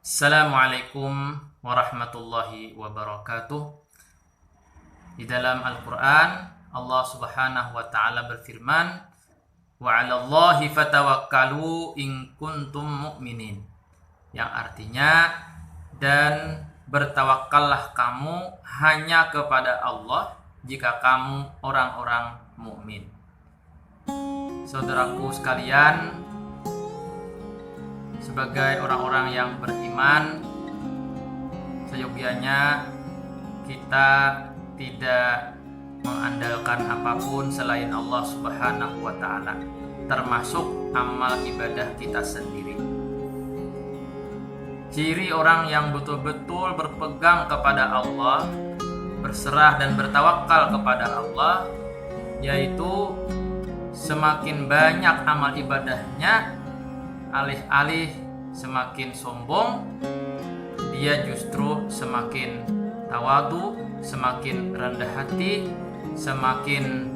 Assalamualaikum warahmatullahi wabarakatuh. Di dalam Al-Quran, Allah subhanahu wa ta'ala berfirman, wa 'alallahi fatawakkalu in kuntum mu'minin, yang artinya, dan bertawakallah kamu hanya kepada Allah jika kamu orang-orang mukmin. Saudaraku sekalian, sebagai orang-orang yang beriman, seyogianya kita tidak mengandalkan apapun selain Allah Subhanahu wa ta'ala, termasuk amal ibadah kita sendiri. Ciri orang yang betul-betul berpegang kepada Allah, berserah dan bertawakal kepada Allah, yaitu semakin banyak amal ibadahnya, alih-alih semakin sombong, dia justru semakin tawadu, semakin rendah hati, semakin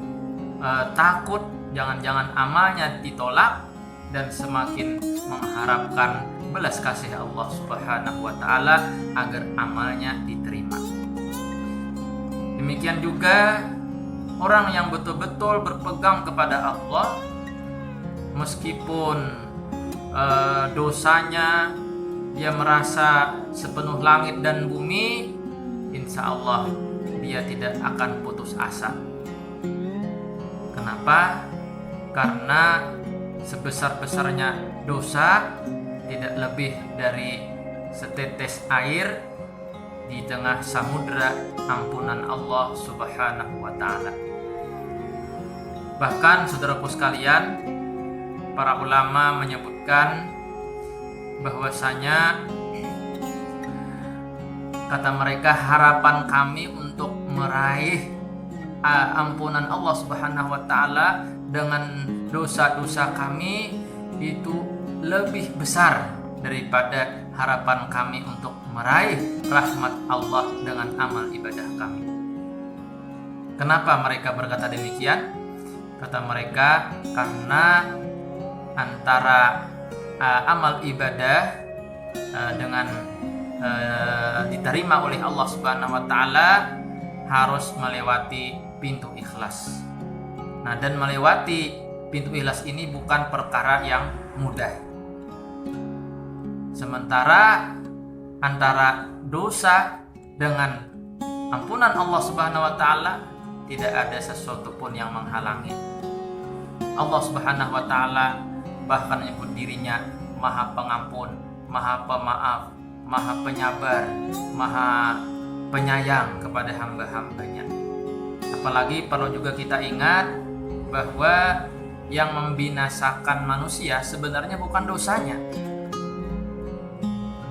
takut jangan-jangan amalnya ditolak, dan semakin mengharapkan belas kasih Allah Subhanahu wa ta'ala agar amalnya diterima. Demikian juga orang yang betul-betul berpegang kepada Allah, meskipun dosanya dia merasa sepenuh langit dan bumi, insya Allah dia tidak akan putus asa. Kenapa? Karena sebesar-besarnya dosa tidak lebih dari setetes air di tengah samudra ampunan Allah Subhanahu wa ta'ala. Bahkan saudaraku sekalian, para ulama menyebutkan bahwasanya, kata mereka, harapan kami untuk meraih ampunan Allah Subhanahu wa ta'ala dengan dosa-dosa kami itu lebih besar daripada harapan kami untuk meraih rahmat Allah dengan amal ibadah kami. Kenapa mereka berkata demikian? Kata mereka, karena antara amal ibadah dengan diterima oleh Allah Subhanahu wa ta'ala harus melewati pintu ikhlas. Nah, dan melewati pintu ikhlas ini bukan perkara yang mudah. Sementara antara dosa dengan ampunan Allah Subhanahu wa ta'ala tidak ada sesuatu pun yang menghalangi. Allah Subhanahu wa ta'ala bahkan menyebut dirinya Maha Pengampun, Maha Pemaaf, Maha Penyabar, Maha Penyayang kepada hamba-hambanya. Apalagi perlu juga kita ingat bahwa yang membinasakan manusia sebenarnya bukan dosanya,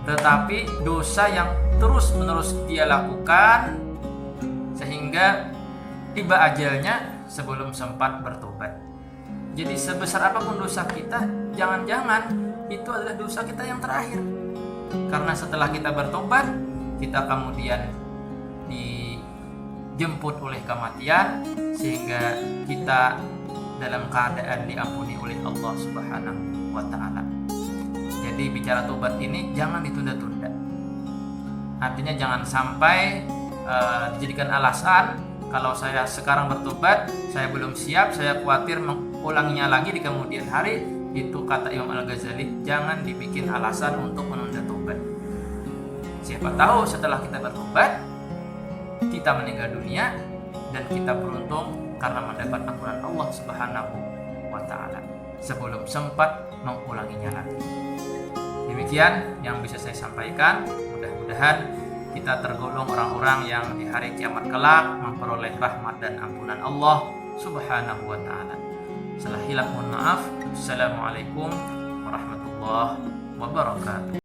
tetapi dosa yang terus-menerus dia lakukan sehingga tiba ajalnya sebelum sempat bertobat. Jadi sebesar apapun dosa kita, jangan-jangan itu adalah dosa kita yang terakhir. Karena setelah kita bertobat, kita kemudian dijemput oleh kematian, sehingga kita dalam keadaan diampuni oleh Allah Subhanahu wa ta'ala. Jadi bicara tobat ini jangan ditunda-tunda. Artinya jangan sampai dijadikan alasan, kalau saya sekarang bertobat, saya belum siap, saya khawatir mengulanginya lagi di kemudian hari. Itu kata Imam Al-Ghazali, jangan dibikin alasan untuk menunda tobat. Siapa tahu setelah kita bertobat, kita meninggal dunia dan kita beruntung karena mendapat ampunan Allah Subhanahu wa ta'ala sebelum sempat mengulanginya lagi. Demikian yang bisa saya sampaikan. Mudah-mudahan kita tergolong orang-orang yang di hari kiamat kelak memperoleh rahmat dan ampunan Allah Subhanahu wa ta'ala. Salah hilaf mohon maaf. Assalamualaikum warahmatullahi wabarakatuh.